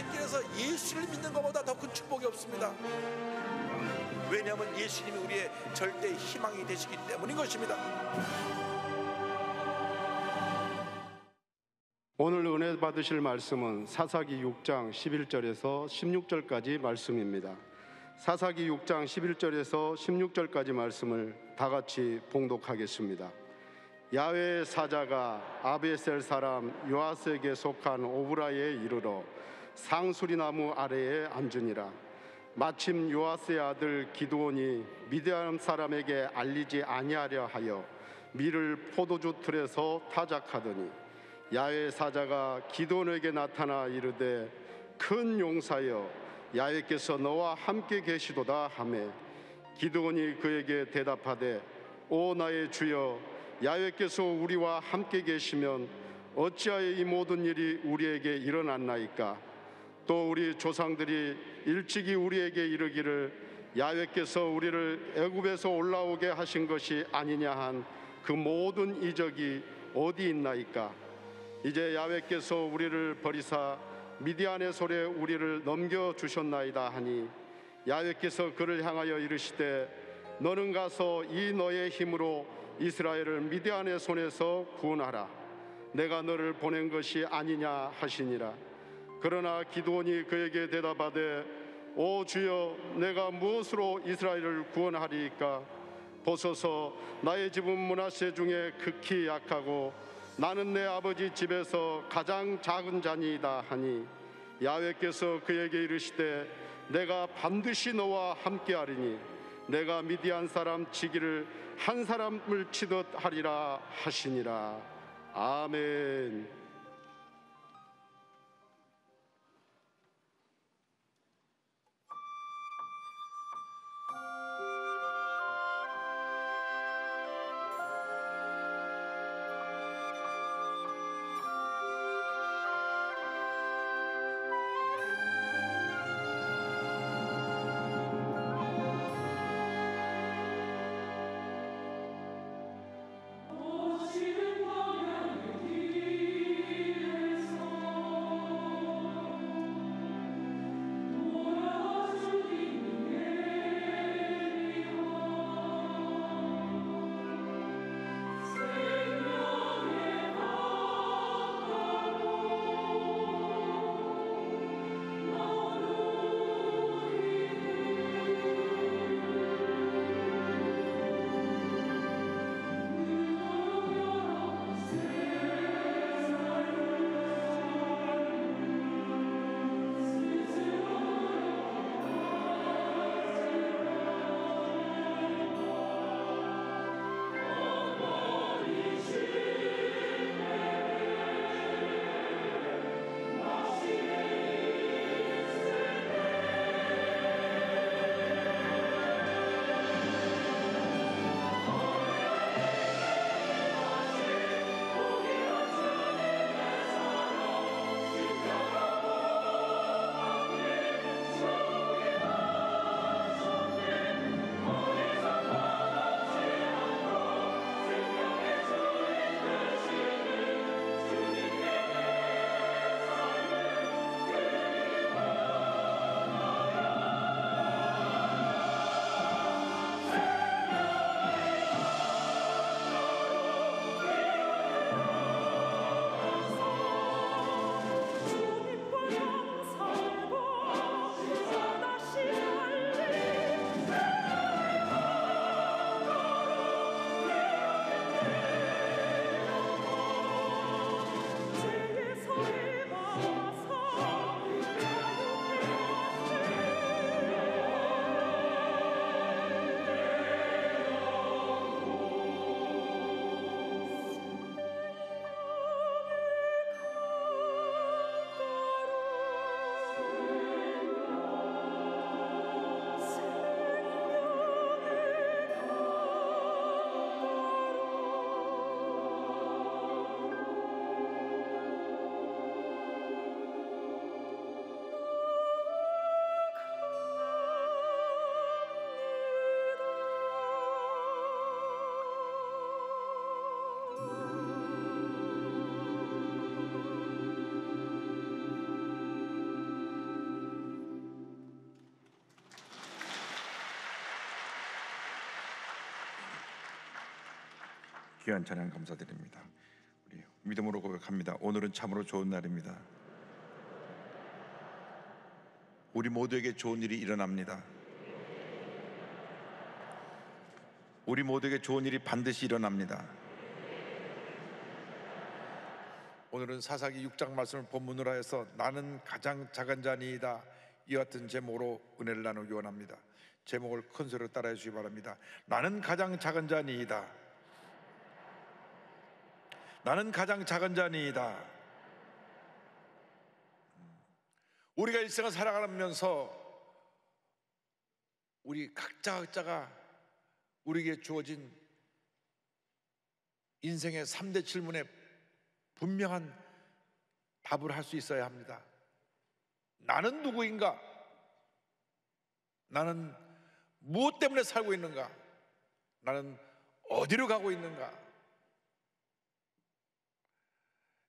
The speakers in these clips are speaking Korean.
당신 길에서 예수를 믿는 것보다 더 큰 축복이 없습니다. 왜냐하면 예수님이 우리의 절대 희망이 되시기 때문인 것입니다. 오늘 은혜 받으실 말씀은 사사기 6장 11절에서 16절까지 말씀입니다. 사사기 6장 11절에서 16절까지 말씀을 다 같이 봉독하겠습니다. 야훼의 사자가 아비에셀 사람 요아스에게 속한 오브라에 이르러 상수리나무 아래에 앉으니라. 마침 요아스의 아들 기드온이 미디안 사람에게 알리지 아니하려 하여 밀을 포도주 틀에서 타작하더니 야훼의 사자가 기드온에게 나타나 이르되 큰 용사여 야훼께서 너와 함께 계시도다 하매 기드온이 그에게 대답하되 오 나의 주여 야훼께서 우리와 함께 계시면 어찌하여 이 모든 일이 우리에게 일어났나이까. 또 우리 조상들이 일찍이 우리에게 이르기를 야훼께서 우리를 애굽에서 올라오게 하신 것이 아니냐 한 그 모든 이적이 어디 있나이까. 이제 야훼께서 우리를 버리사 미디안의 손에 우리를 넘겨주셨나이다 하니 야훼께서 그를 향하여 이르시되 너는 가서 이 너의 힘으로 이스라엘을 미디안의 손에서 구원하라. 내가 너를 보낸 것이 아니냐 하시니라. 그러나 기드온이 그에게 대답하되 오 주여 내가 무엇으로 이스라엘을 구원하리이까. 보소서 나의 집은 므낫세 중에 극히 약하고 나는 내 아버지 집에서 가장 작은 자니이다 하니 야훼께서 그에게 이르시되 내가 반드시 너와 함께하리니 내가 미디안 사람 치기를 한 사람을 치듯 하리라 하시니라. 아멘. 귀한 찬양 감사드립니다. 우리 믿음으로 고백합니다. 오늘은 참으로 좋은 날입니다. 우리 모두에게 좋은 일이 일어납니다. 우리 모두에게 좋은 일이 반드시 일어납니다. 오늘은 사사기 6장 말씀을 본문으로 해서 나는 가장 작은 자니이다, 이와 같은 제목으로 은혜를 나누기 원합니다. 제목을 큰 소리로 따라해 주시기 바랍니다. 나는 가장 작은 자니이다. 나는 가장 작은 자니이다. 우리가 일생을 살아가면서 우리 각자가 우리에게 주어진 인생의 3대 질문에 분명한 답을 할 수 있어야 합니다. 나는 누구인가? 나는 무엇 때문에 살고 있는가? 나는 어디로 가고 있는가?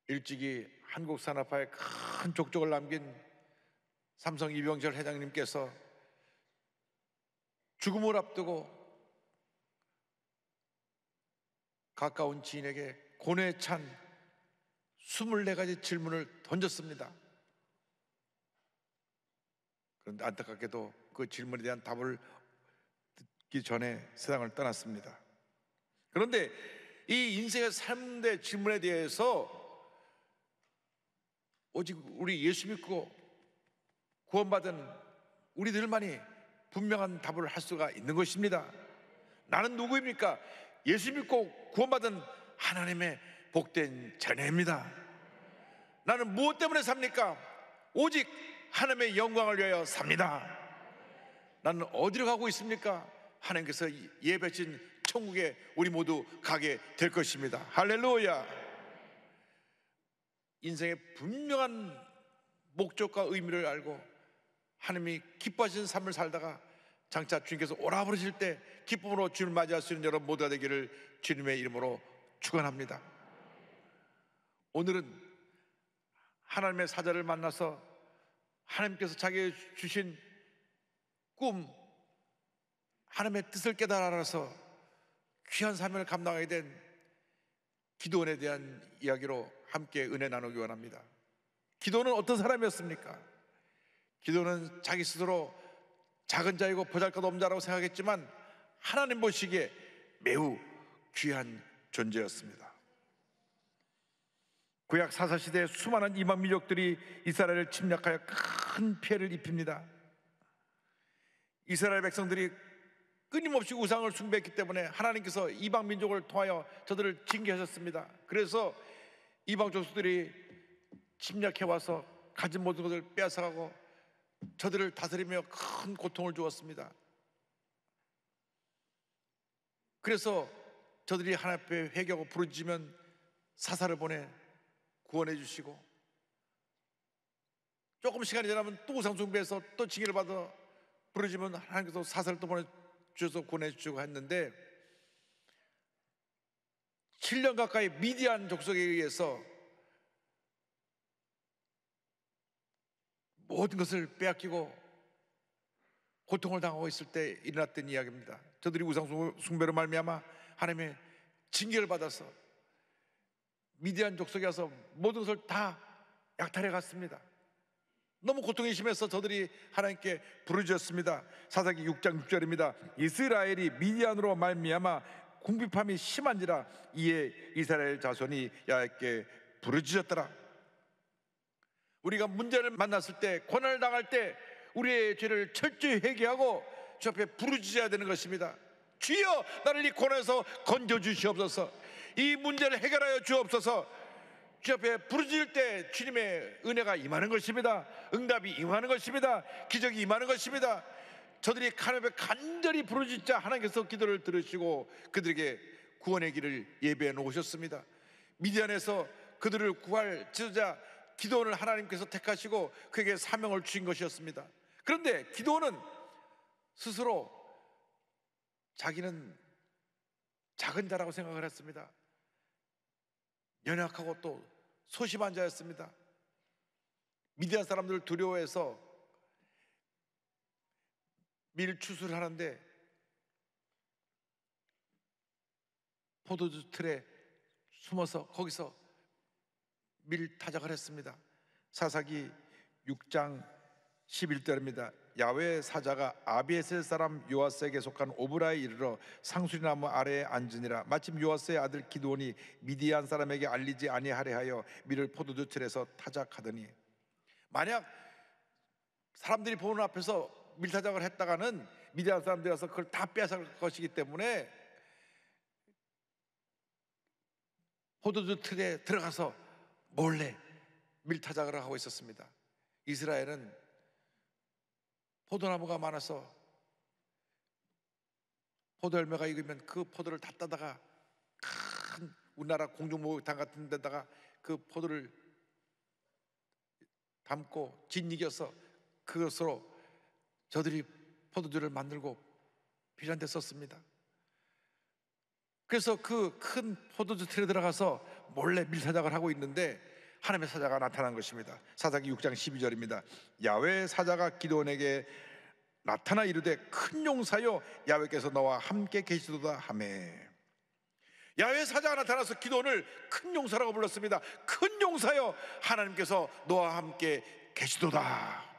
일찍이 한국 산업화에 큰 족적을 남긴 삼성 이병철 회장님께서 죽음을 앞두고 가까운 지인에게 고뇌에 찬 24가지 질문을 던졌습니다. 그런데 안타깝게도 그 질문에 대한 답을 듣기 전에 세상을 떠났습니다. 그런데 이 인생의 3대 질문에 대해서 오직 우리 예수 믿고 구원받은 우리들만이 분명한 답을 할 수가 있는 것입니다. 나는 누구입니까? 예수 믿고 구원받은 하나님의 복된 자녀입니다. 나는 무엇 때문에 삽니까? 오직 하나님의 영광을 위하여 삽니다. 나는 어디로 가고 있습니까? 하나님께서 예배신 천국에 우리 모두 가게 될 것입니다. 할렐루야. 인생의 분명한 목적과 의미를 알고 하나님이 기뻐하시는 삶을 살다가 장차 주님께서 오라 부르실 때 기쁨으로 주님을 맞이할 수 있는 여러분 모두가 되기를 주님의 이름으로 축원합니다. 오늘은 하나님의 사자를 만나서 하나님께서 자기에게 주신 꿈, 하나님의 뜻을 깨달아 알아서 귀한 사명을 감당하게 된 기드온에 대한 이야기로 함께 은혜 나누기 원합니다. 기드온은 어떤 사람이었습니까? 기드온은 자기 스스로 작은 자이고 보잘것없는 자라고 생각했지만 하나님 보시기에 매우 귀한 존재였습니다. 구약 사사시대에 수많은 이방 민족들이 이스라엘을 침략하여 큰 피해를 입힙니다. 이스라엘 백성들이 끊임없이 우상을 숭배했기 때문에 하나님께서 이방 민족을 통하여 저들을 징계하셨습니다. 그래서 이방 족속들이 침략해와서 가진 모든 것을 빼앗아가고 저들을 다스리며 큰 고통을 주었습니다. 그래서 저들이 하나님 앞에 회개하고 부르짖으면 사사를 보내 구원해 주시고, 조금 시간이 지나면 또 우상 숭배해서 또 징계를 받아 부르짖으면 하나님께서 사사를 또 보내주셔서 구원해 주시고 했는데, 7년 가까이 미디안 족속에 의해서 모든 것을 빼앗기고 고통을 당하고 있을 때 일어났던 이야기입니다. 저들이 우상 숭배로 말미암아 하나님의 징계를 받아서 미디안 족속에 와서 모든 것을 다 약탈해 갔습니다. 너무 고통이 심해서 저들이 하나님께 부르짖었습니다. 사사기 6장 6절입니다. 이스라엘이 미디안으로 말미암아 궁핍함이 심한지라 이에 이스라엘 자손이 야훼께 부르짖었더라. 우리가 문제를 만났을 때, 고난을 당할 때 우리의 죄를 철저히 회개하고 주 앞에 부르짖어야 되는 것입니다. 주여 나를 이 고난에서 건져주시옵소서, 이 문제를 해결하여 주옵소서. 주 앞에 부르짖을 때 주님의 은혜가 임하는 것입니다. 응답이 임하는 것입니다. 기적이 임하는 것입니다. 저들이 하나님 앞에 간절히 부르짖자 하나님께서 기도를 들으시고 그들에게 구원의 길을 예배해 놓으셨습니다. 미디안에서 그들을 구할 지도자 기드온을 하나님께서 택하시고 그에게 사명을 주신 것이었습니다. 그런데 기드온은 스스로 자기는 작은 자라고 생각을 했습니다. 연약하고 또 소심한 자였습니다. 미디안 사람들을 두려워해서 밀 추수를 하는데 포도주 틀에 숨어서 거기서 밀타작을 했습니다. 사사기 6장 11절입니다. 야훼 사자가 아비에셀 사람 요아스에게 속한 오브라에 이르러 상수리나무 아래에 앉으니라. 마침 요아스의 아들 기드온이 미디안 사람에게 알리지 아니하려 하여 밀을 포도주 틀에서 타작하더니, 만약 사람들이 보는 앞에서 밀타작을 했다가는 미디안 사람들이 와서 그걸 다 빼앗을 것이기 때문에 포도주 틀에 들어가서 몰래 밀타작을 하고 있었습니다. 이스라엘은 포도나무가 많아서 포도 열매가 익으면 그 포도를 다 따다가 큰 우리나라 공중목욕탕 같은 데다가 그 포도를 담고 짓이겨서 그것으로 저들이 포도주를 만들고 필요한 데 썼습니다. 그래서 그 큰 포도주 틀에 들어가서 몰래 밀타작을 하고 있는데 하나님의 사자가 나타난 것입니다. 사사기 6장 12절입니다. 야훼 사자가 기드온에게 나타나 이르되 큰 용사여 야훼께서 너와 함께 계시도다 하매. 야훼 사자가 나타나서 기드온을 큰 용사라고 불렀습니다. 큰 용사여 하나님께서 너와 함께 계시도다.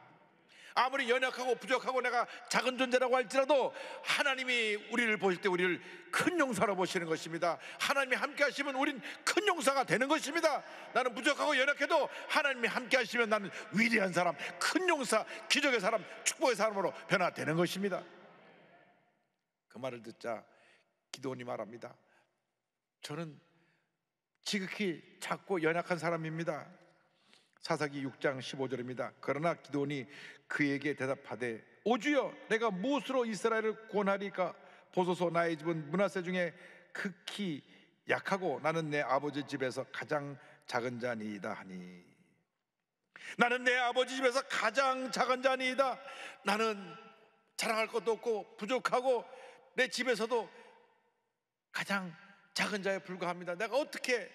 아무리 연약하고 부족하고 내가 작은 존재라고 할지라도 하나님이 우리를 보실 때 우리를 큰 용사로 보시는 것입니다. 하나님이 함께 하시면 우린 큰 용사가 되는 것입니다. 나는 부족하고 연약해도 하나님이 함께 하시면 나는 위대한 사람, 큰 용사, 기적의 사람, 축복의 사람으로 변화되는 것입니다. 그 말을 듣자 기드온이 말합니다. 저는 지극히 작고 연약한 사람입니다. 사사기 6장 15절입니다. 그러나 기드온이 그에게 대답하되 오 주여, 내가 무엇으로 이스라엘을 구원하리까? 보소서, 나의 집은 므낫세 중에 극히 약하고 나는 내 아버지 집에서 가장 작은 자니이다 하니. 나는 내 아버지 집에서 가장 작은 자니이다. 나는 자랑할 것도 없고 부족하고 내 집에서도 가장 작은 자에 불과합니다. 내가 어떻게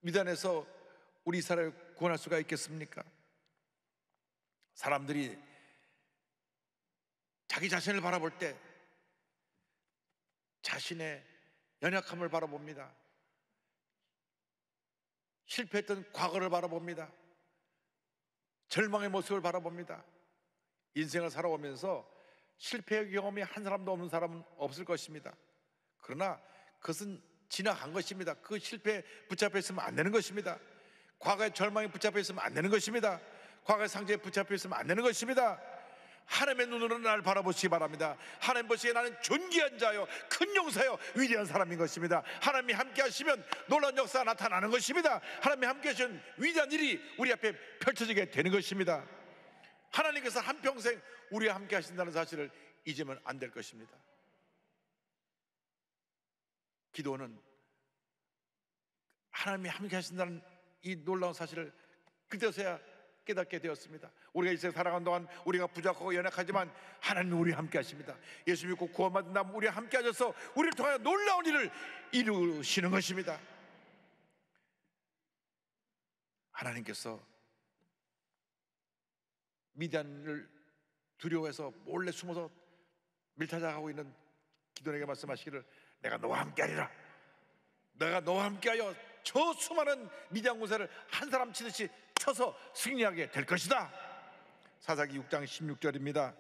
미디안에서 우리 이스라엘을 구원할 수가 있겠습니까? 사람들이 자기 자신을 바라볼 때 자신의 연약함을 바라봅니다. 실패했던 과거를 바라봅니다. 절망의 모습을 바라봅니다. 인생을 살아오면서 실패의 경험이 한 사람도 없는 사람은 없을 것입니다. 그러나 그것은 지나간 것입니다. 그 실패에 붙잡혀 있으면 안 되는 것입니다. 과거의 절망에 붙잡혀 있으면 안 되는 것입니다. 과거의 상처에 붙잡혀 있으면 안 되는 것입니다. 하나님의 눈으로 나를 바라보시기 바랍니다. 하나님 보시기에 나는 존귀한 자요, 큰 용사요, 위대한 사람인 것입니다. 하나님이 함께 하시면 놀라운 역사가 나타나는 것입니다. 하나님이 함께 하시면 위대한 일이 우리 앞에 펼쳐지게 되는 것입니다. 하나님께서 한평생 우리와 함께 하신다는 사실을 잊으면 안 될 것입니다. 기도는 하나님이 함께 하신다는 이 놀라운 사실을 그때서야 깨닫게 되었습니다. 우리가 이 세상 살아가는 동안 우리가 부족하고 연약하지만 하나님은 우리와 함께 하십니다. 예수 믿고 구원받은 다음 우리와 함께 하셔서 우리를 통하여 놀라운 일을 이루시는 것입니다. 하나님께서 미디안을 두려워해서 몰래 숨어서 밀타작하고 있는 기도에게 말씀하시기를 내가 너와 함께하리라. 내가 너와 함께하여 저 수많은 미디안 군사를 한 사람 치듯이 쳐서 승리하게 될 것이다. 사사기 6장 16절입니다.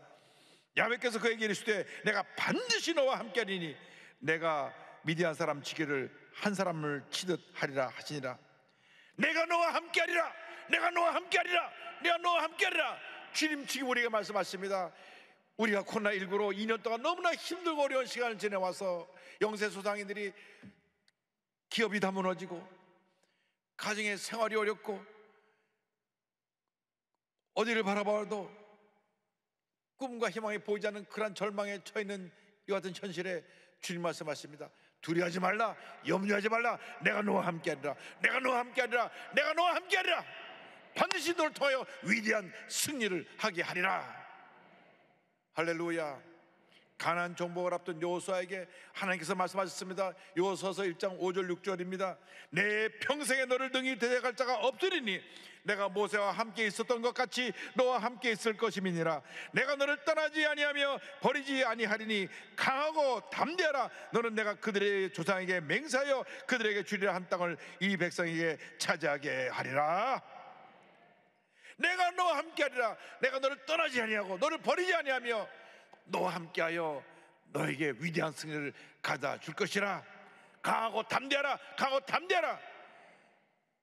야훼께서 그에게 이르시되 내가 반드시 너와 함께하리니 내가 미디안 사람 치기를 한 사람을 치듯 하리라 하시니라. 내가 너와 함께하리라. 내가 너와 함께하리라. 내가 너와 함께하리라. 주님 지금 우리에게 말씀하십니다. 우리가 코로나19로 2년 동안 너무나 힘들고 어려운 시간을 지내와서 영세소상인들이 기업이 다 무너지고 가정의 생활이 어렵고 어디를 바라봐도 꿈과 희망이 보이지 않는 그런 절망에 처해있는 이 같은 현실에 주님 말씀하십니다. 두려워하지 말라, 염려하지 말라. 내가 너와 함께하리라. 내가 너와 함께하리라. 내가 너와 함께하리라. 반드시 너를 통하여 위대한 승리를 하게 하리라. 할렐루야. 가나안 정복을 앞둔 여호수아에게 하나님께서 말씀하셨습니다. 여호수아서 1장 5절 6절입니다. 내 평생에 너를 능히 대적할 자가 없으리니 내가 모세와 함께 있었던 것 같이 너와 함께 있을 것임이니라. 내가 너를 떠나지 아니하며 버리지 아니하리니 강하고 담대하라. 너는 내가 그들의 조상에게 맹세하여 그들에게 주리라 한 땅을 이 백성에게 차지하게 하리라. 내가 너와 함께하리라. 내가 너를 떠나지 아니하고 너를 버리지 아니하며 너와 함께하여 너에게 위대한 승리를 가져다 줄 것이라. 강하고 담대하라. 강하고 담대하라.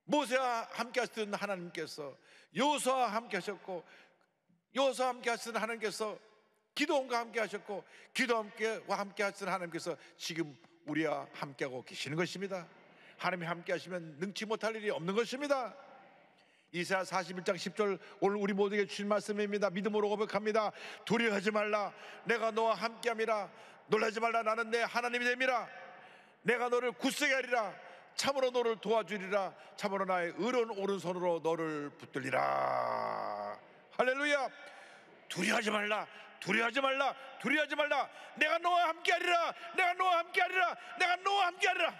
모세와 함께 하시던 하나님께서 여호수아와 함께 하셨고, 여호수아와 함께 하시던 하나님께서 기도원과 함께 하셨고, 기도원과 함께 하시던 하나님께서 지금 우리와 함께하고 계시는 것입니다. 하나님이 함께 하시면 능치 못할 일이 없는 것입니다. 이사야 41장 10절 오늘 우리 모두에게 주신 말씀입니다. 믿음으로 고백합니다. 두려워하지 말라. 내가 너와 함께함이라. 놀라지 말라. 나는 내 하나님이 됨이라. 내가 너를 굳세게 하리라. 참으로 너를 도와주리라. 참으로 나의 의로운 오른손으로 너를 붙들리라. 할렐루야. 두려워하지 말라. 두려워하지 말라. 두려워하지 말라. 내가 너와 함께하리라. 내가 너와 함께하리라. 내가 너와 함께하리라.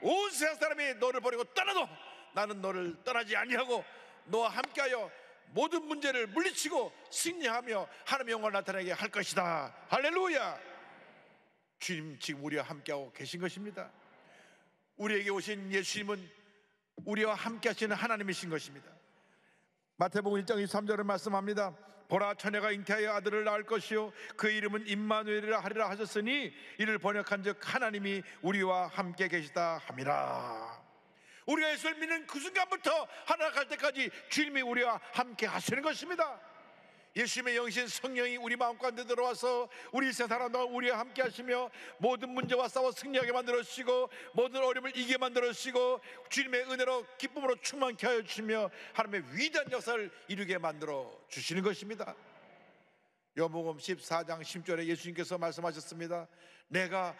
온 세상 사람이 너를 버리고 떠나도 나는 너를 떠나지 아니하고 너와 함께하여 모든 문제를 물리치고 승리하며 하나님의 영광을 나타내게 할 것이다. 할렐루야. 주님 지금 우리와 함께하고 계신 것입니다. 우리에게 오신 예수님은 우리와 함께 하시는 하나님이신 것입니다. 마태복음 1장 23절에 말씀합니다. 보라, 처녀가 잉태하여 아들을 낳을 것이요 그 이름은 임마누엘이라 하리라 하셨으니 이를 번역한즉 하나님이 우리와 함께 계시다 함이라. 우리가 예수를 믿는 그 순간부터 하나님 갈 때까지 주님이 우리와 함께 하시는 것입니다. 예수님의 영신 성령이 우리 마음 가운데 들어와서 우리 세상과 우리와 함께 하시며 모든 문제와 싸워 승리하게 만들어 주시고 모든 어려움을 이기게 만들어 주시고 주님의 은혜로 기쁨으로 충만케 하여 주시며 하나님의 위대한 역사를 이루게 만들어 주시는 것입니다. 요한복음 14장 10절에 예수님께서 말씀하셨습니다. 내가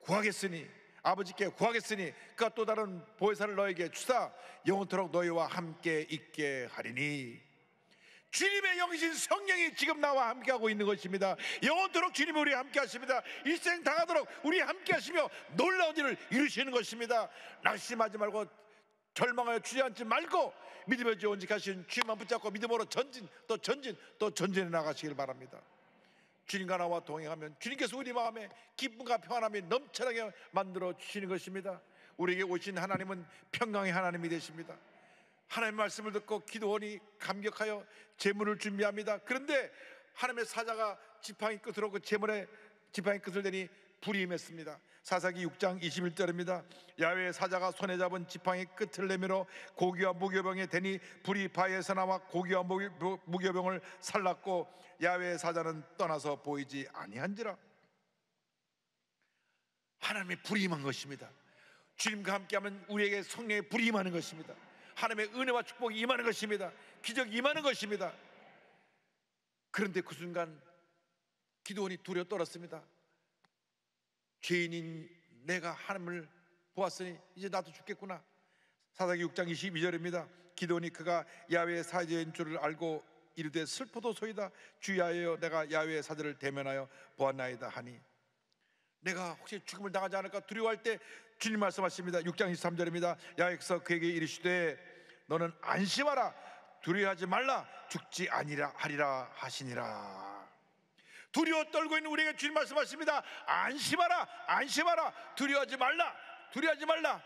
구하겠으니 아버지께 구하겠으니 그가 또 다른 보혜사를 너에게 주사 영원토록 너희와 함께 있게 하리니. 주님의 영이신 성령이 지금 나와 함께하고 있는 것입니다. 영원토록 주님이 우리와 함께 하십니다. 일생 다하도록 우리 함께 하시며 놀라운 일을 이루시는 것입니다. 낙심하지 말고 절망하여 주저앉지 말고 믿음의 주 온직하신 주님만 붙잡고 믿음으로 전진 또 전진 또 전진해 나가시길 바랍니다. 주님과 나와 동행하면 주님께서 우리 마음에 기쁨과 평안함이 넘쳐나게 만들어 주시는 것입니다. 우리에게 오신 하나님은 평강의 하나님이 되십니다. 하나님의 말씀을 듣고 기도원이 감격하여 제물을 준비합니다. 그런데 하나님의 사자가 지팡이 끝으로 그 제물의 지팡이 끝을 대니 불이 임했습니다. 사사기 6장 21절입니다. 야훼의 사자가 손에 잡은 지팡이 끝을 내밀어 고기와 무교병에 대니 불이 바위에서 나와 고기와 무교병을 살랐고 야훼의 사자는 떠나서 보이지 아니한지라. 하나님의 불이 임한 것입니다. 주님과 함께하면 우리에게 성령의 불이 임하는 것입니다. 하나님의 은혜와 축복이 임하는 것입니다. 기적이 임하는 것입니다. 그런데 그 순간 기도원이 두려워 떨었습니다. 죄인인 내가 하나님을 보았으니 이제 나도 죽겠구나. 사사기 6장 22절입니다. 기도원이 그가 야훼의 사자인 줄을 알고 이르되 슬퍼도소이다. 주야여 내가 야훼의 사자를 대면하여 보았나이다 하니. 내가 혹시 죽음을 당하지 않을까 두려워할 때 주님 말씀하십니다. 6장 23절입니다. 야훼께서 그에게 이르시되 너는 안심하라. 두려워하지 말라. 죽지 아니라 하리라 하시니라. 두려워 떨고 있는 우리에게 주님 말씀하십니다. 안심하라. 안심하라. 두려워하지 말라. 두려워하지 말라.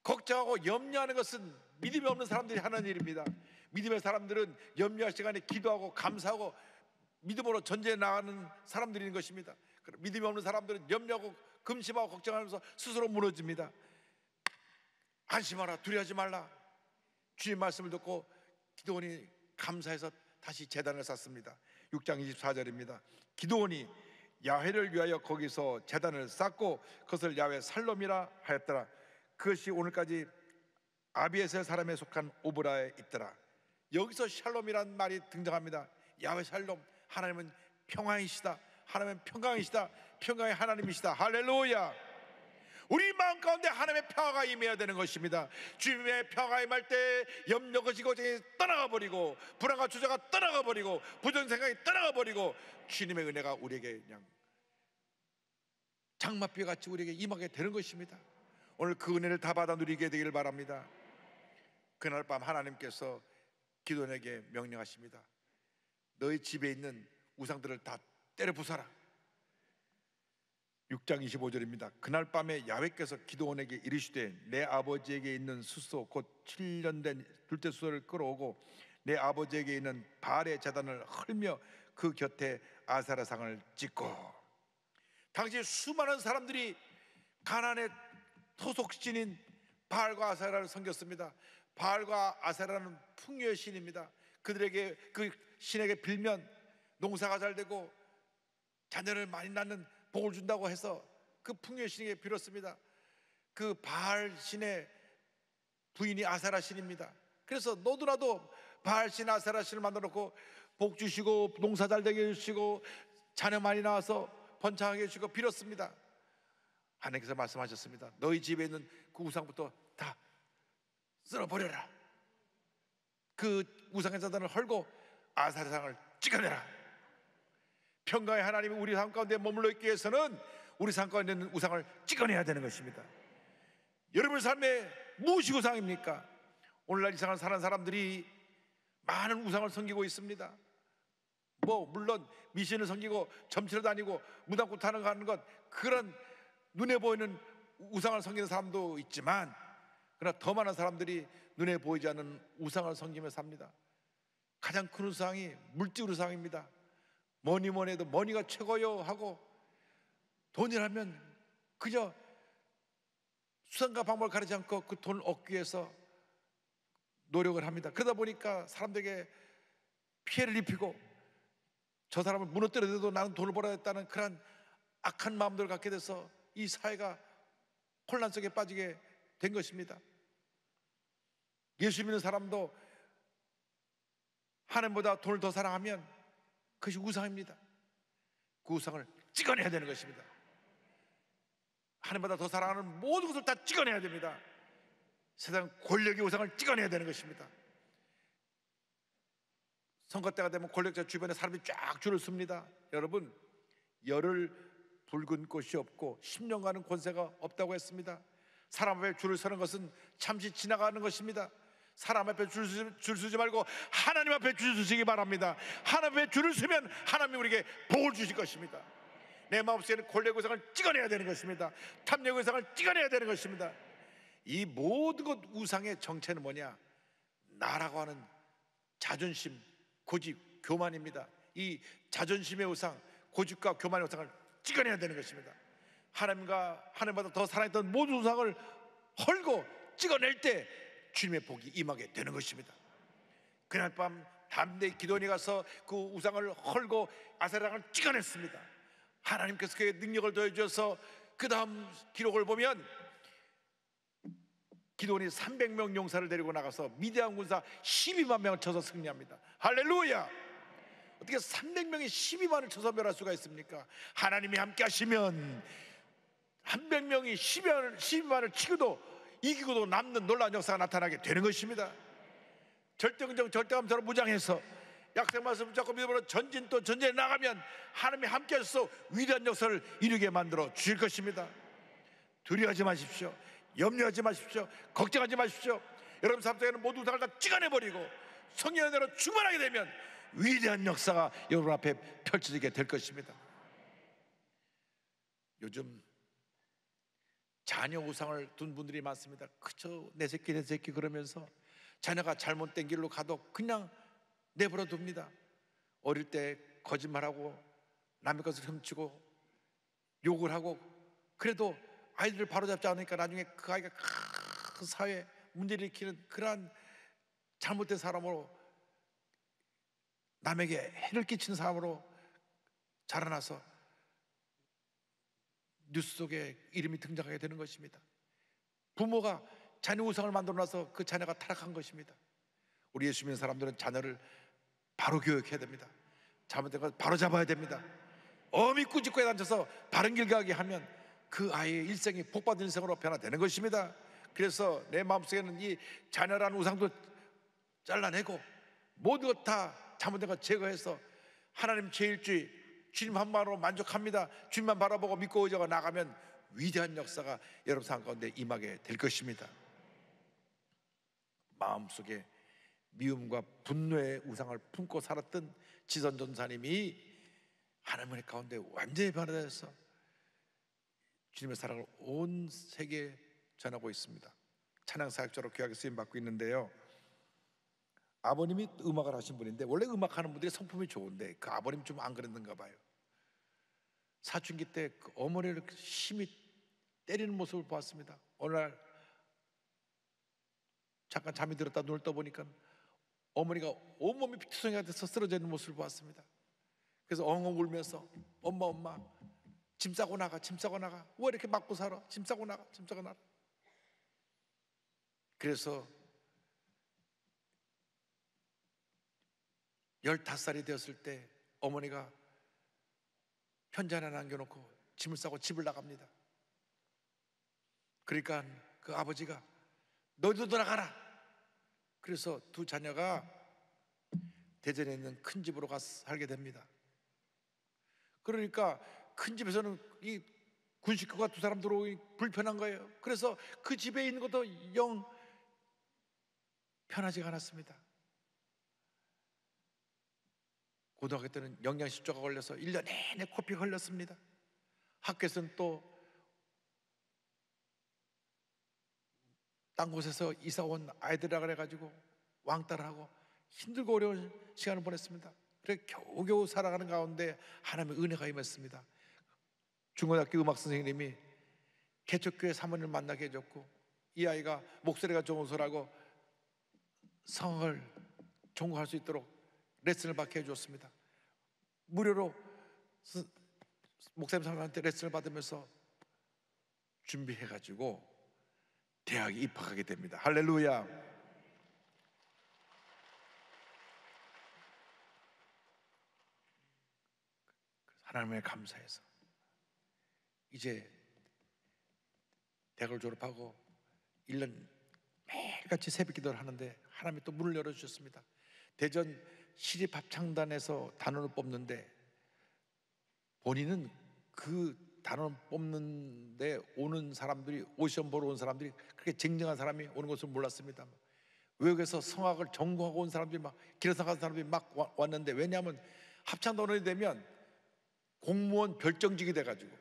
걱정하고 염려하는 것은 믿음이 없는 사람들이 하는 일입니다. 믿음의 사람들은 염려할 시간에 기도하고 감사하고 믿음으로 전제해 나가는 사람들인 것입니다. 믿음이 없는 사람들은 염려하고 금심하고 걱정하면서 스스로 무너집니다. 안심하라. 두려워하지 말라. 주님 말씀을 듣고 기도원이 감사해서 다시 제단을 쌓습니다. 6장 24절입니다. 기도원이 야훼를 위하여 거기서 제단을 쌓고 그것을 야훼 살롬이라 하였더라. 그것이 오늘까지 아비에셀 사람에 속한 오브라에 있더라. 여기서 샬롬이라는 말이 등장합니다. 야훼 샬롬, 하나님은 평안이시다. 하나님은 평강이시다. 평강의 하나님이시다. 할렐루야. 우리 마음 가운데 하나님의 평화가 임해야 되는 것입니다. 주님의 평화가 임할 때 염려가 지고증이 떠나가 버리고, 불안과 주저가 떠나가 버리고, 부정생각이 떠나가 버리고, 주님의 은혜가 우리에게 그냥 장맛비 같이 우리에게 임하게 되는 것입니다. 오늘 그 은혜를 다 받아 누리게 되기를 바랍니다. 그날 밤 하나님께서 기도원에게 명령하십니다. 너희 집에 있는 우상들을 다 때려 부숴라. 6장 25절입니다. 그날 밤에 야훼께서 기도원에게 이르시되 내 아버지에게 있는 숫소 곧 7년 된 둘째 숫소를 끌어오고 내 아버지에게 있는 바알의 제단을 헐며 그 곁에 아세라상을 찍고. 당시 수많은 사람들이 가나안의 토속신인 바알과 아세라를 섬겼습니다. 바알과 아세라는 풍요의 신입니다. 그들에게, 그 신에게 빌면 농사가 잘 되고 자녀를 많이 낳는 복을 준다고 해서 그 풍요의 신에게 빌었습니다. 그 바알 신의 부인이 아세라 신입니다. 그래서 너도 나도 바알 신, 아세라 신을 만들어 놓고 복 주시고 농사 잘 되게 해주시고 자녀 많이 낳아서 번창하게 해주시고 빌었습니다. 하나님께서 말씀하셨습니다. 너희 집에 있는 그 우상부터 다 쓸어버려라. 그 우상의 자단을 헐고 아세라상을 찍어내라. 평강의 하나님이 우리 삶 가운데 머물러 있기 위해서는 우리 삶 가운데 있는 우상을 찍어내야 되는 것입니다. 여러분 삶에 무엇이 우상입니까? 오늘날 이 세상을 사는 사람들이 많은 우상을 섬기고 있습니다. 물론 미신을 섬기고 점치러 다니고 무당꾼 타는 거 하는 것, 그런 눈에 보이는 우상을 섬기는 사람도 있지만, 그러나 더 많은 사람들이 눈에 보이지 않는 우상을 섬기며 삽니다. 가장 큰 우상이 물질 우상입니다. 뭐니 뭐니 해도 머니가 최고요 하고, 돈이라면 그저 수단과 방법을 가리지 않고 그 돈을 얻기 위해서 노력을 합니다. 그러다 보니까 사람들에게 피해를 입히고, 저 사람을 무너뜨려도 나는 돈을 벌어야겠다는 그런 악한 마음들을 갖게 돼서 이 사회가 혼란 속에 빠지게 된 것입니다. 예수 믿는 사람도 하나님보다 돈을 더 사랑하면 그것이 우상입니다. 그 우상을 찍어내야 되는 것입니다. 하나님보다 더 사랑하는 모든 것을 다 찍어내야 됩니다. 세상 권력의 우상을 찍어내야 되는 것입니다. 선거 때가 되면 권력자 주변에 사람이 쫙 줄을 섭니다. 여러분, 열흘 붉은 꽃이 없고 10년간은 권세가 없다고 했습니다. 사람 앞에 줄을 서는 것은 잠시 지나가는 것입니다. 사람 앞에 줄 서지 말고 하나님 앞에 줄 서시기 바랍니다. 하나님 앞에 줄을 서면 하나님이 우리에게 복을 주실 것입니다. 내 마음속에는 권력의 우상을 찍어내야 되는 것입니다. 탐욕의 우상을 찍어내야 되는 것입니다. 이 모든 것 우상의 정체는 뭐냐? 나라고 하는 자존심, 고집, 교만입니다. 이 자존심의 우상, 고집과 교만의 우상을 찍어내야 되는 것입니다. 하나님보다 더 사랑했던 모든 우상을 헐고 찍어낼 때 주님의 복이 임하게 되는 것입니다. 그날 밤 담대히 기도원이 가서 그 우상을 헐고 아세라상을 찍어냈습니다. 하나님께서 그의 능력을 더해주셔서 그 다음 기록을 보면 기도원이 300명 용사를 데리고 나가서 미디안 군사 12만 명을 쳐서 승리합니다. 할렐루야! 어떻게 300명이 12만을 쳐서 멸할 수가 있습니까? 하나님이 함께 하시면 100명이 12만을 치고도 이기고도 남는 놀라운 역사가 나타나게 되는 것입니다. 절대긍정 절대감사로 무장해서 약속 말씀 붙잡고 믿음으로 전진 또 전쟁에 나가면 하나님이 함께 하셔서 위대한 역사를 이루게 만들어 주실 것입니다. 두려워하지 마십시오. 염려하지 마십시오. 걱정하지 마십시오. 여러분 삶 속에는 모든 우상을 다 찍어내버리고 성령의 은혜로 충만하게 되면 위대한 역사가 여러분 앞에 펼쳐지게 될 것입니다. 요즘 자녀 우상을 둔 분들이 많습니다. 그저 내 새끼 그러면서 자녀가 잘못된 길로 가도 그냥 내버려 둡니다. 어릴 때 거짓말하고 남의 것을 훔치고 욕을 하고, 그래도 아이들을 바로잡지 않으니까 나중에 그 아이가 큰 사회에 문제를 일으키는 그러한 잘못된 사람으로, 남에게 해를 끼치는 사람으로 자라나서 뉴스 속에 이름이 등장하게 되는 것입니다. 부모가 자녀 우상을 만들어놔서 그 자녀가 타락한 것입니다. 우리 예수 믿는 사람들은 자녀를 바로 교육해야 됩니다. 잘못된 걸 바로 잡아야 됩니다. 어미 꾸짖고에 앉아서 바른 길 가게 하면 그 아이의 일생이 복받은 일생으로 변화되는 것입니다. 그래서 내 마음속에는 이 자녀라는 우상도 잘라내고 모두 다 잘못된 것 제거해서 하나님 제1주의 주님 한 마음으로 만족합니다, 주님만 바라보고 믿고 의지하고 나가면 위대한 역사가 여러분 삶 가운데 임하게 될 것입니다. 마음속에 미움과 분노의 우상을 품고 살았던 지선 전사님이 하나님의 가운데 완전히 변화되어서 주님의 사랑을 온 세계에 전하고 있습니다. 찬양 사역자로 귀하게 쓰임 받고 있는데요, 아버님이 음악을 하신 분인데 원래 음악하는 분들이 성품이 좋은데 그 아버님 좀 안 그랬는가 봐요. 사춘기 때 그 어머니를 심히 때리는 모습을 보았습니다. 어느 날 잠깐 잠이 들었다 눈을 떠보니까 어머니가 온몸이 피투성이가 돼서 쓰러져 있는 모습을 보았습니다. 그래서 엉엉 울면서 엄마 짐 싸고 나가, 짐 싸고 나가, 왜 이렇게 맞고 살아, 짐 싸고 나가, 짐 싸고 나가. 그래서 15살이 되었을 때 어머니가 편지 하나 남겨놓고 짐을 싸고 집을 나갑니다. 그러니까 그 아버지가 너희도 나가라. 그래서 두 자녀가 대전에 있는 큰 집으로 가서 살게 됩니다. 그러니까 큰 집에서는 이 군식구가 두 사람 들어오기 불편한 거예요. 그래서 그 집에 있는 것도 영 편하지가 않았습니다. 고등학교 때는 영양실조가 걸려서 1년 내내 코피가 흘렸습니다. 학교에서는 또 딴 곳에서 이사 온 아이들이라 그래가지고 왕따를 힘들고 어려운 시간을 보냈습니다. 그래 겨우겨우 살아가는 가운데 하나님의 은혜가 임했습니다. 중고등학교 음악 선생님이 개척교회 사모님을 만나게 해줬고, 이 아이가 목소리가 좋은 소라고 성을 전공할 수 있도록 레슨을 받게 해줬습니다. 무료로 목사님 사모님한테 레슨을 받으면서 준비해가지고 대학에 입학하게 됩니다. 할렐루야. 하나님에 감사해서 이제 대학을 졸업하고 1년 매일같이 새벽 기도를 하는데 하나님이 또 문을 열어주셨습니다. 대전 시립합창단에서 단원을 뽑는데 본인은 그 단원 뽑는데 오는 사람들이, 오시험 보러 온 사람들이 그렇게 쟁쟁한 사람이 오는 것을 몰랐습니다. 외국에서 성악을 전공하고 온 사람들이 막 길에서 간 사람들이 막 왔는데, 왜냐하면 합창단원이 되면 공무원 별정직이 돼가지고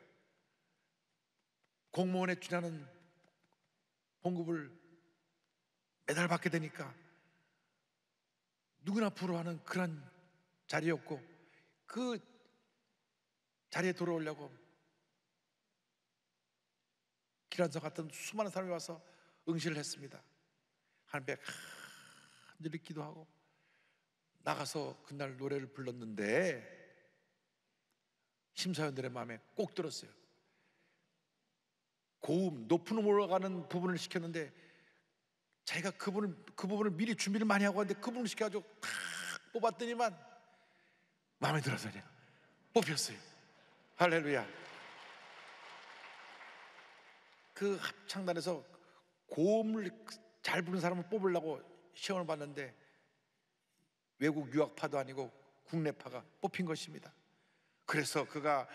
공무원에 준하는 봉급을 매달 받게 되니까 누구나 부러워하는 그런 자리였고, 그 자리에 들어오려고 기란서 같은 수많은 사람이 와서 응시를 했습니다. 하나님께 간절히 기도하고 나가서 그날 노래를 불렀는데 심사위원들의 마음에 꼭 들었어요. 고음, 높은 올라가는 부분을 시켰는데 자기가 그 부분을 미리 준비를 많이 하고 왔는데 그 부분을 시켜가지고 탁 뽑았더니만 마음에 들어서 그냥 뽑혔어요. 할렐루야. 그 합창단에서 고음을 잘 부르는 사람을 뽑으려고 시험을 봤는데 외국 유학파도 아니고 국내파가 뽑힌 것입니다. 그래서 그가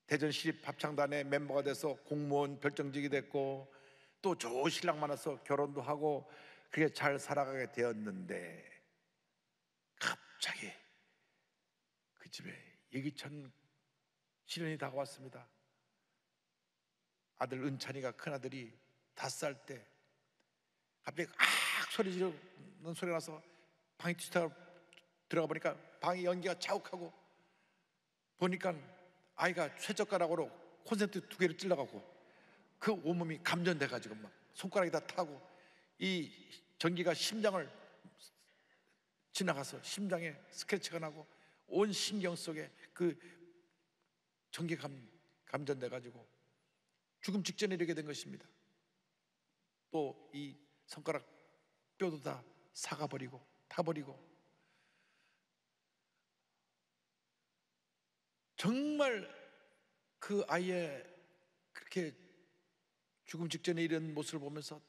대전시립합창단의 멤버가 돼서 공무원 별정직이 됐고 또 좋은 신랑 만나서 결혼도 하고 그게 잘 살아가게 되었는데, 갑자기 그 집에 예기천 시련이 다가왔습니다. 아들 은찬이가, 큰아들이 5살 때 갑자기 소리 지르는 소리가 나서 방에 뒤집어 들어가 보니까 방에 연기가 자욱하고, 보니까 아이가 쇠젓가락으로 콘센트 2개를 찔러가고 그 온몸이 감전돼가지고 막 손가락이 다 타고 이 전기가 심장을 지나가서 심장에 스크래치가 나고 온 신경 속에 그 전기가 감전돼가지고 죽음 직전에 이르게 된 것입니다. 또 이 손가락 뼈도 다 사가버리고 타버리고, 정말 그 아이의 그렇게 죽음 직전에 이런 모습을 보면서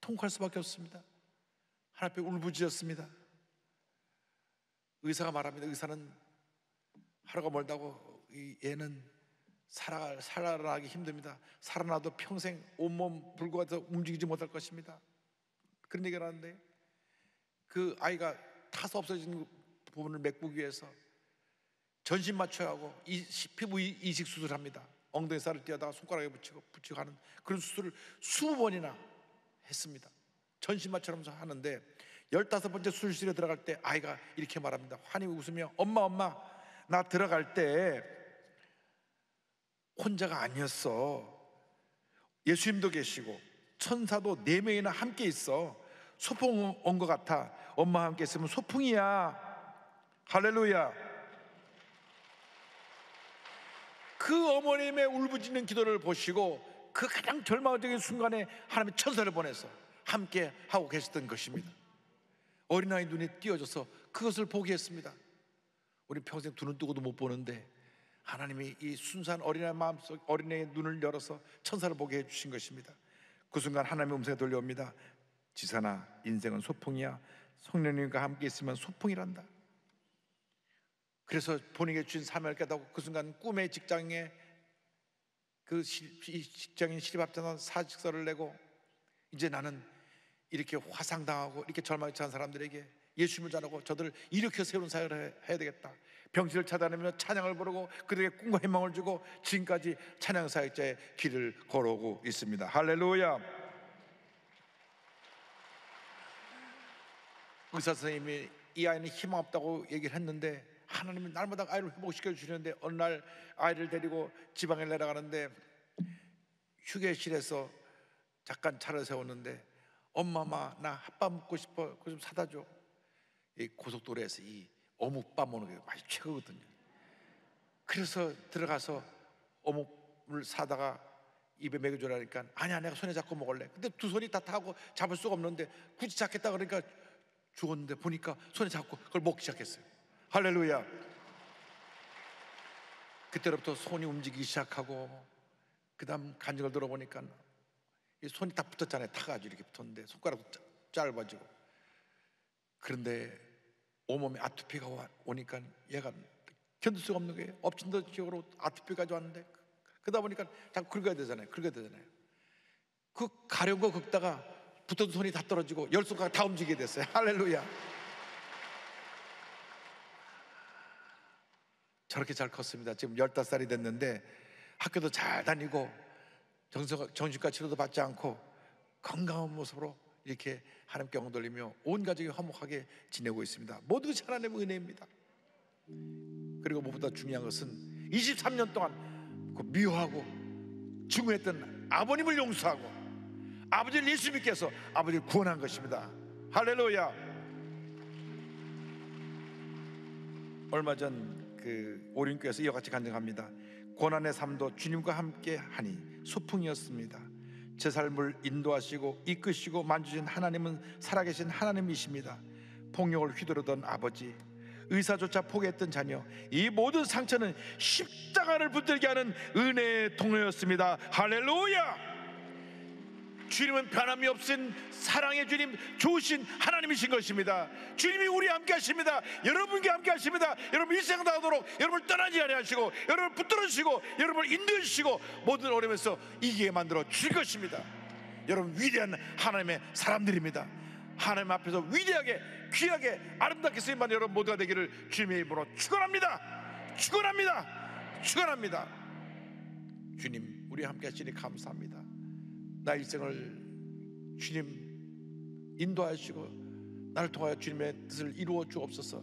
통곡할 수밖에 없습니다. 하나님 앞에 울부짖었습니다. 의사가 말합니다. 의사는 하루가 멀다고 얘는 살아나기 힘듭니다. 살아나도 평생 온몸 불구해서 움직이지 못할 것입니다. 그런 얘기를 하는데, 그 아이가 타서 없어진 부분을 메꾸기 위해서 전신 마취하고 피부 이식 수술을 합니다. 엉덩이 살을 떼어다가 손가락에 붙이고 하는 그런 수술을 20번이나 했습니다. 전신 마취하면서 하는데 15번째 수술실에 들어갈 때 아이가 이렇게 말합니다. 환히 웃으며, 엄마 나 들어갈 때 혼자가 아니었어. 예수님도 계시고 천사도 4명이나 함께 있어. 소풍 온 것 같아. 엄마와 함께 있으면 소풍이야. 할렐루야. 그 어머님의 울부짖는 기도를 보시고 그 가장 절망적인 순간에 하나님의 천사를 보내서 함께 하고 계셨던 것입니다. 어린아이 눈에 띄어져서 그것을 보게 했습니다. 우리 평생 두 눈 뜨고도 못 보는데 하나님이 이 순수한 어린아이 마음속, 어린아이의 눈을 열어서 천사를 보게 해주신 것입니다. 그 순간 하나님의 음성이 들려옵니다. 지산아, 인생은 소풍이야. 성령님과 함께 있으면 소풍이란다. 그래서 본인에게 주신 사명을 깨닫고 그 순간 꿈의 직장에 그 직장인 시립합창단 사직서를 내고, 이제 나는 이렇게 화상당하고 이렇게 절망에 처한 사람들에게 예수님을 전하고 저들을 일으켜 세우는 사역을 해야 되겠다. 병실을 찾아내며 찬양을 부르고 그들에게 꿈과 희망을 주고 지금까지 찬양 사역자의 길을 걸어오고 있습니다. 할렐루야. 의사 선생님이 이 아이는 희망 없다고 얘기를 했는데 하나님이 날마다 아이를 회복시켜 주시는데, 어느 날 아이를 데리고 지방에 내려가는데 휴게실에서 잠깐 차를 세웠는데, 엄마 나 핫바 먹고 싶어. 그거 좀 사다 줘. 이 고속도로에서 이 어묵밥 먹는 게 맛이 최고거든요. 그래서 들어가서 어묵을 사다가 입에 먹여주라니까, 아니야 내가 손에 잡고 먹을래. 근데 두 손이 다 타고 잡을 수가 없는데 굳이 잡겠다 그러니까 죽었는데 보니까 손에 잡고 그걸 먹기 시작했어요. 할렐루야. 그때부터 손이 움직이기 시작하고, 그 다음 간증을 들어보니까 이 손이 다 붙었잖아요. 타가지고 이렇게 붙었는데 손가락도 짧아지고. 그런데 온몸에 아토피가 오니까 얘가 견딜 수가 없는 거예요. 엎친 데 지역으로 아토피까지 왔는데, 그러다 보니까 자꾸 긁어야 되잖아요. 그 가려운 거 긁다가 붙은 손이 다 떨어지고 열 손가락 다 움직이게 됐어요. 할렐루야. 저렇게 잘 컸습니다. 지금 15살이 됐는데 학교도 잘 다니고 정신과 치료도 받지 않고 건강한 모습으로 이렇게 하나님께 영광 돌리며 온 가족이 화목하게 지내고 있습니다. 모두 하나님의 은혜입니다. 그리고 무엇보다 중요한 것은 23년 동안 그 미워하고 증오했던 아버님을 용서하고 아버지를 예수 믿게 해서 아버지를 구원한 것입니다. 할렐루야. 얼마 전 그 오륜교에서 이와 같이 간증합니다. 고난의 삶도 주님과 함께 하니 소풍이었습니다. 제 삶을 인도하시고 이끄시고 만주신 하나님은 살아계신 하나님이십니다. 폭력을 휘두르던 아버지, 의사조차 포기했던 자녀, 이 모든 상처는 십자가를 붙들게 하는 은혜의 통로였습니다. 할렐루야. 주님은 변함이 없으신 사랑의 주님, 좋으신 하나님이신 것입니다. 주님이 우리와 함께 하십니다. 여러분과 함께 하십니다. 여러분 일생 다하도록 여러분을 떠나지 아니하시고 여러분을 붙들으시고 여러분을 인도해 주시고 모든 어려움에서 이기게 만들어 주실 것입니다. 여러분 위대한 하나님의 사람들입니다. 하나님 앞에서 위대하게 귀하게 아름답게 쓰임받는 여러분 모두가 되기를 주님의 이름으로 축원합니다. 축원합니다. 주님 우리와 함께 하시니 감사합니다. 나 일생을 주님 인도하시고 나를 통하여 주님의 뜻을 이루어 주옵소서.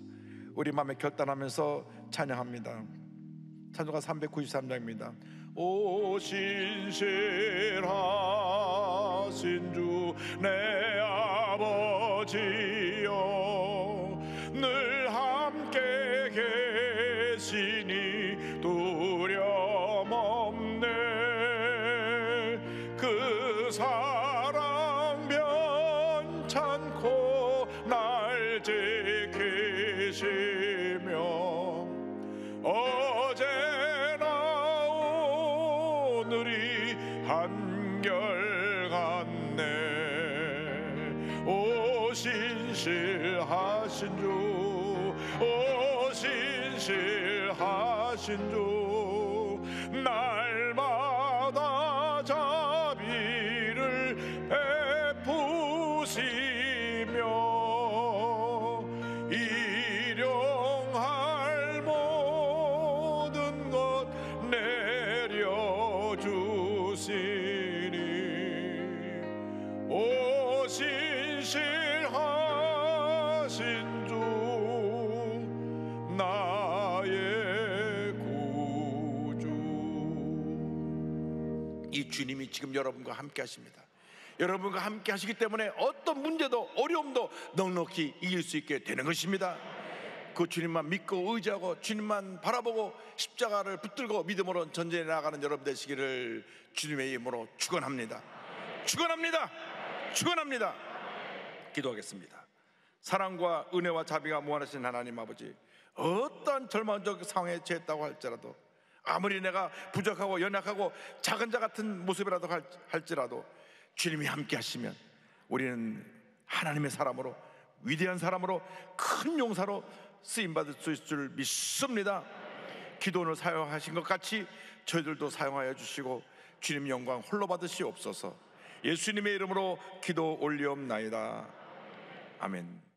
우리 마음에 결단하면서 찬양합니다. 찬송가 393장입니다. 오 신실하신 주 내 아버지여, 늘 함께 계시니 두려움 없네. 그 사랑 변찮고 날 지키시며 어제나 오늘이 신실하신 주, 오 신실하신 주, 날마다 자비를 베푸시며 일용할 모든 것 내려주시니, 오 신실하신 주, 나의 구주. 이 주님이 지금 여러분과 함께 하십니다. 여러분과 함께 하시기 때문에 어떤 문제도 어려움도 넉넉히 이길 수 있게 되는 것입니다. 그 주님만 믿고 의지하고 주님만 바라보고 십자가를 붙들고 믿음으로 전진해 나가는 여러분 되시기를 주님의 이름으로 축원합니다. 축원합니다. 축원합니다. 기도하겠습니다. 사랑과 은혜와 자비가 무한하신 하나님 아버지, 어떠한 절망적 상황에 처했다고 할지라도, 아무리 내가 부족하고 연약하고 작은 자 같은 모습이라도 할지라도 주님이 함께 하시면 우리는 하나님의 사람으로, 위대한 사람으로, 큰 용사로 쓰임받을 수 있을 줄 믿습니다. 기도원을 사용하신 것 같이 저희들도 사용하여 주시고 주님 영광 홀로 받으시옵소서. 예수님의 이름으로 기도 올리옵나이다. 아멘.